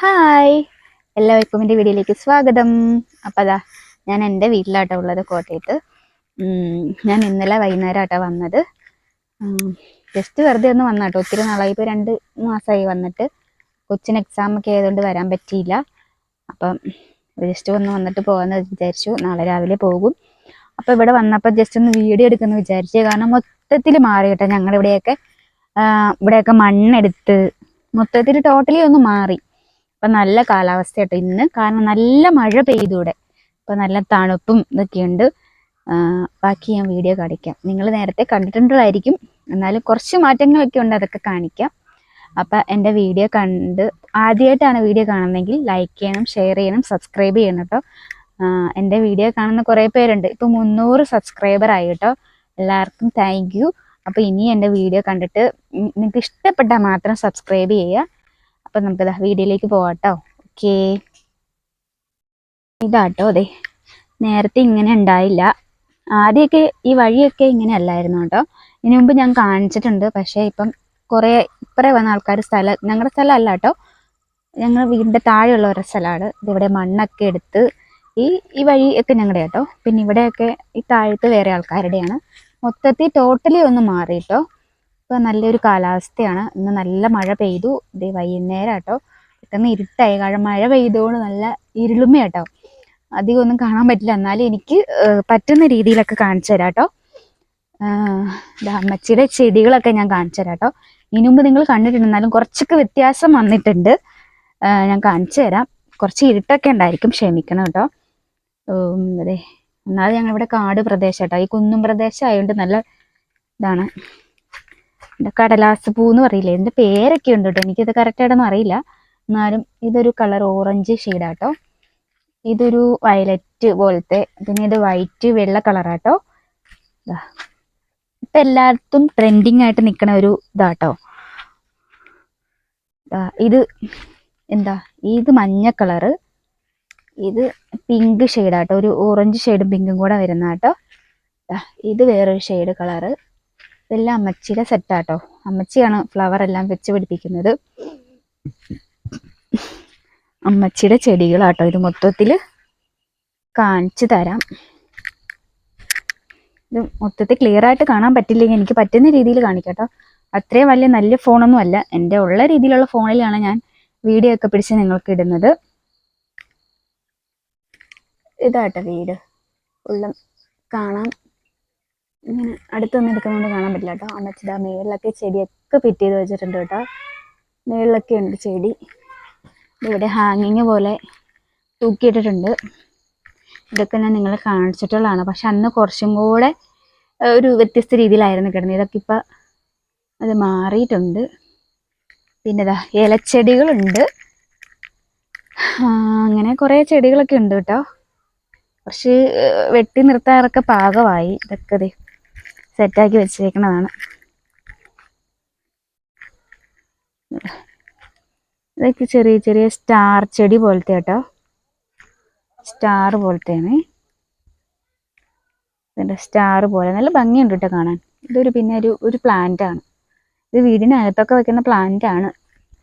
Hi, എല്ലാവർക്കും എൻ്റെ വീഡിയോയിലേക്ക് സ്വാഗതം. അപ്പോൾ അതാ ഞാൻ എൻ്റെ വീട്ടിലാട്ടോ ഉള്ളത്, കോട്ടയത്ത്. ഞാൻ ഇന്നലെ വൈകുന്നേരമാട്ടോ വന്നത്. ജസ്റ്റ് വെറുതെ ഒന്ന് വന്നാട്ടോ, ഒത്തിരി നാളായി, ഇപ്പോൾ 2 മാസമായി വന്നിട്ട്. കൊച്ചിന് എക്സാമൊക്കെ ആയതുകൊണ്ട് വരാൻ പറ്റിയില്ല. അപ്പം ജസ്റ്റ് ഒന്ന് വന്നിട്ട് പോകാമെന്ന് വിചാരിച്ചു. നാളെ രാവിലെ പോകും. അപ്പോൾ ഇവിടെ വന്നപ്പോൾ ജസ്റ്റ് ഒന്ന് വീഡിയോ എടുക്കുമെന്ന് വിചാരിച്ചു. കാരണം മൊത്തത്തിൽ മാറി കേട്ടോ, ഞങ്ങളുടെ ഇവിടെയൊക്കെ മണ്ണെടുത്ത് മൊത്തത്തിൽ ടോട്ടലി ഒന്ന് മാറി. അപ്പം നല്ല കാലാവസ്ഥ കേട്ടോ ഇന്ന്, കാരണം നല്ല മഴ പെയ്തു ഇവിടെ. അപ്പം നല്ല തണുപ്പും ഇതൊക്കെയുണ്ട്. ബാക്കി ഞാൻ വീഡിയോ കാണിക്കാം. നിങ്ങൾ നേരത്തെ കണ്ടിട്ടുണ്ടായിരിക്കും, എന്നാലും കുറച്ച് മാറ്റങ്ങളൊക്കെ ഉണ്ട്, അതൊക്കെ കാണിക്കാം. അപ്പം എൻ്റെ വീഡിയോ കണ്ട് ആദ്യമായിട്ടാണ് വീഡിയോ കാണുന്നതെങ്കിൽ ലൈക്ക് ചെയ്യണം, ഷെയർ ചെയ്യണം, സബ്സ്ക്രൈബ് ചെയ്യണം കേട്ടോ. എൻ്റെ വീഡിയോ കാണുന്ന കുറേ പേരുണ്ട്, ഇപ്പം 300 സബ്സ്ക്രൈബർ ആയി കേട്ടോ. എല്ലാവർക്കും താങ്ക് യു. അപ്പോൾ ഇനി എൻ്റെ വീഡിയോ കണ്ടിട്ട് നിങ്ങൾക്ക് ഇഷ്ടപ്പെട്ടാൽ മാത്രം സബ്സ്ക്രൈബ് ചെയ്യുക. അപ്പം നമുക്കിതാ വീഡിയോയിലേക്ക് പോവാട്ടോ. ഓക്കേ, ഇതാട്ടോ. അതെ, നേരത്തെ ഇങ്ങനെ ഉണ്ടായില്ല. ആദ്യമൊക്കെ ഈ വഴിയൊക്കെ ഇങ്ങനെ അല്ലായിരുന്നു കേട്ടോ. ഇതിനു മുമ്പ് ഞാൻ കാണിച്ചിട്ടുണ്ട്. പക്ഷേ ഇപ്പം ഇപ്പറേ വന്ന ആൾക്കാർ ഞങ്ങളുടെ സ്ഥലമല്ല കേട്ടോ, ഞങ്ങൾ വീടിൻ്റെ താഴെയുള്ളവരുടെ സ്ഥലമാണ്. ഇതിവിടെ മണ്ണൊക്കെ എടുത്ത് ഈ വഴിയൊക്കെ ഞങ്ങളുടെ കേട്ടോ. പിന്നെ ഇവിടെയൊക്കെ ഈ താഴത്ത് വേറെ ആൾക്കാരുടെയാണ്. മൊത്തത്തിൽ ടോട്ടലി ഒന്ന് മാറി കേട്ടോ. ഇപ്പോൾ നല്ലൊരു കാലാവസ്ഥയാണ്. ഇന്ന് നല്ല മഴ പെയ്തു. ഇത് വൈകുന്നേരം കേട്ടോ, പെട്ടെന്ന് ഇരുട്ടായി. കാരണം മഴ പെയ്തുകൊണ്ട് നല്ല ഇരുളുമ കേട്ടോ, അധികം ഒന്നും കാണാൻ പറ്റില്ല. എന്നാലും എനിക്ക് പറ്റുന്ന രീതിയിലൊക്കെ കാണിച്ചു തരാം കേട്ടോ. അമ്മച്ചിയുടെ ചെടികളൊക്കെ ഞാൻ കാണിച്ചു തരാം കേട്ടോ. ഇതിനു മുമ്പ് നിങ്ങൾ കണ്ടിട്ടുണ്ടെന്നാലും കുറച്ചൊക്കെ വ്യത്യാസം വന്നിട്ടുണ്ട്. ഞാൻ കാണിച്ചു തരാം. കുറച്ച് ഇരുട്ടൊക്കെ ഉണ്ടായിരിക്കും, ക്ഷമിക്കണം കേട്ടോ. അതെ, എന്നാലും ഞങ്ങളിവിടെ കാട് പ്രദേശം കേട്ടോ, ഈ കുന്നും പ്രദേശം ആയതുകൊണ്ട് നല്ല ഇതാണ്. കടലാസ് പൂ എന്ന് പറയില്ലേ, ഇതിൻ്റെ പേരൊക്കെ ഉണ്ട് കേട്ടോ, എനിക്കിത് കറക്റ്റായിട്ടൊന്നും അറിയില്ല. എന്നാലും ഇതൊരു കളർ ഓറഞ്ച് ഷെയ്ഡാട്ടോ. ഇതൊരു വയലറ്റ് പോലത്തെ, പിന്നെ ഇത് വൈറ്റ് വെള്ള കളറാട്ടോ. ഇപ്പം എല്ലായിടത്തും ട്രെൻഡിങ് ആയിട്ട് നിൽക്കണ ഒരു ഇതാട്ടോ. ഇത് ഇത് മഞ്ഞ കളറ്, ഇത് പിങ്ക് ഷെയ്ഡാട്ടോ, ഒരു ഓറഞ്ച് ഷെയ്ഡും പിങ്കും കൂടെ വരുന്ന കേട്ടോ. ഇത് വേറൊരു ഷെയ്ഡ് കളറ്. ഇതെല്ലാം അമ്മച്ചിയുടെ സെറ്റാട്ടോ. അമ്മച്ചിയാണ് ഫ്ലവർ എല്ലാം വെച്ച് പിടിപ്പിക്കുന്നത്. അമ്മച്ചിയുടെ ചെടികളാട്ടോ ഇത്. മൊത്തത്തിൽ കാണിച്ചു തരാം. ഇത് മൊത്തത്തിൽ ക്ലിയർ ആയിട്ട് കാണാൻ പറ്റില്ലെങ്കിൽ എനിക്ക് പറ്റുന്ന രീതിയിൽ കാണിക്കാട്ടോ. അത്രയും വലിയ നല്ല ഫോണൊന്നും അല്ല, എൻ്റെ ഉള്ള രീതിയിലുള്ള ഫോണിലാണ് ഞാൻ വീഡിയോ ഒക്കെ പിടിച്ച് നിങ്ങൾക്ക് ഇടുന്നത്. ഇതാട്ടോ വീട് ഉള്ള കാണാം. ഇങ്ങനെ അടുത്തൊന്നും എടുക്കുന്നതുകൊണ്ട് കാണാൻ പറ്റില്ല കേട്ടോ. അമ്മച്ചിതാ മേളിലൊക്കെ ചെടിയൊക്കെ ഫിറ്റ് ചെയ്ത് വെച്ചിട്ടുണ്ട് കേട്ടോ. മേളിലൊക്കെ ഉണ്ട് ചെടി. ഇവിടെ ഹാങ്ങിങ് പോലെ തൂക്കിയിട്ടിട്ടുണ്ട്. ഇതൊക്കെ ഞാൻ നിങ്ങളെ കാണിച്ചിട്ടുള്ളതാണ്. പക്ഷെ അന്ന് കുറച്ചും കൂടെ ഒരു വ്യത്യസ്ത രീതിയിലായിരുന്നു കിടന്നത്. ഇതൊക്കെ ഇപ്പം അത് മാറിയിട്ടുണ്ട്. പിന്നെ ഇതാ ഇലച്ചെടികളുണ്ട്. അങ്ങനെ കുറേ ചെടികളൊക്കെ ഉണ്ട് കേട്ടോ. കുറച്ച് വെട്ടി നിർത്താറൊക്കെ പാകമായി. ഇതൊക്കെ സെറ്റാക്കി വെച്ചേക്കണതാണ്. ഇതൊക്കെ ചെറിയ ചെറിയ സ്റ്റാർ ചെടി പോലത്തെ കേട്ടോ, സ്റ്റാർ പോലത്തെയാണ്. ഇതിൻ്റെ സ്റ്റാർ പോലെ നല്ല ഭംഗിയുണ്ട് കേട്ടോ കാണാൻ. പിന്നെ ഒരു പ്ലാന്റ് ആണ്. ഇത് വീടിനകത്തൊക്കെ വെക്കുന്ന പ്ലാന്റ് ആണ്.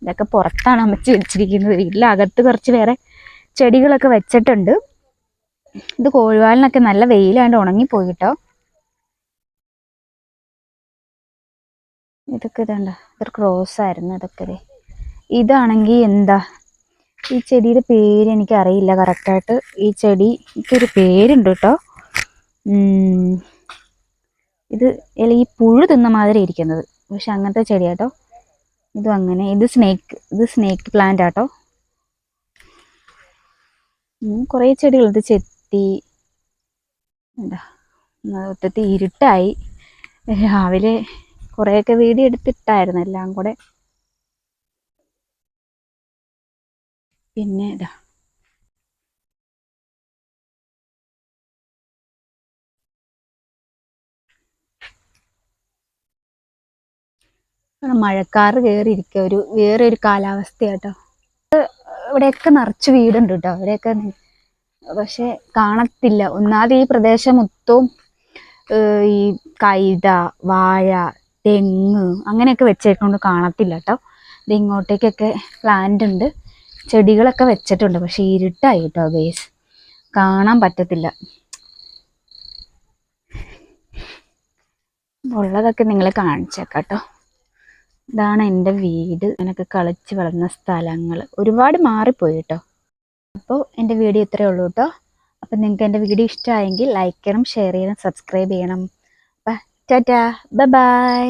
ഇതൊക്കെ പുറത്താണ് അമ്മച്ചി വെച്ചിരിക്കുന്നത്. വീട്ടിലകത്ത് കുറച്ച് വേറെ ചെടികളൊക്കെ വെച്ചിട്ടുണ്ട്. ഇത് കോഴിവാലിനൊക്കെ നല്ല വെയിലാണ്ട് ഉണങ്ങിപ്പോയി കേട്ടോ. ഇതൊക്കെ ഇതുണ്ട്, ഇതൊരു ക്രോസ് ആയിരുന്നു. ഇതൊക്കെ ഇതാണെങ്കിൽ ഈ ചെടിയുടെ പേര് എനിക്കറിയില്ല കറക്റ്റായിട്ട്. ഈ ചെടിക്കൊരു പേരുണ്ട് കേട്ടോ. ഇത് ഈ പുഴു തിന്ന മാതിരി ഇരിക്കുന്നത്, പക്ഷെ അങ്ങനത്തെ ചെടിയാട്ടോ. ഇതും അങ്ങനെ. ഇത് സ്നേക്ക് പ്ലാന്റ് ആട്ടോ. കുറേ ചെടികൾ. ഇത് ചെത്തി. മൊത്തത്തിൽ ഇരുട്ടായി. രാവിലെ കുറേയൊക്കെ വീഡിയോ എടുത്തിട്ടായിരുന്നു എല്ലാം കൂടെ. പിന്നെ മഴക്കാറ് കയറിയിരിക്കുക, വേറെ ഒരു കാലാവസ്ഥയാട്ടോ. ഇവിടെയൊക്കെ നിറച്ച് വീടുണ്ട് കേട്ടോ. അവരെയൊക്കെ പക്ഷെ കാണത്തില്ല. ഒന്നാമത് ഈ പ്രദേശം മൊത്തവും ഈ കൈത, വാഴ, തെങ്ങ് അങ്ങനെയൊക്കെ വെച്ചേക്കൊണ്ട് കാണത്തില്ല കേട്ടോ. ഇത് ഇങ്ങോട്ടേക്കൊക്കെ പ്ലാന്റ് ഉണ്ട്. ചെടികളൊക്കെ വെച്ചിട്ടുണ്ട്, പക്ഷെ ഇരുട്ടായി കേട്ടോ ഗൈസ്, കാണാൻ പറ്റത്തില്ല. ഉള്ളതൊക്കെ നിങ്ങളെ കാണിച്ചേക്കാട്ടോ. ഇതാണ് എൻ്റെ വീട്. ഞാനൊക്കെ കളിച്ച് വളർന്ന സ്ഥലങ്ങൾ ഒരുപാട് മാറിപ്പോയി കേട്ടോ. അപ്പോൾ എൻ്റെ വീഡിയോ ഇത്രയേ ഉള്ളൂ കേട്ടോ. അപ്പം നിങ്ങൾക്ക് എൻ്റെ വീഡിയോ ഇഷ്ടമായെങ്കിൽ ലൈക്ക് ചെയ്യണം, ഷെയർ ചെയ്യണം, സബ്സ്ക്രൈബ് ചെയ്യണം. അപ്പം ടാറ്റാ, ബൈ ബൈ.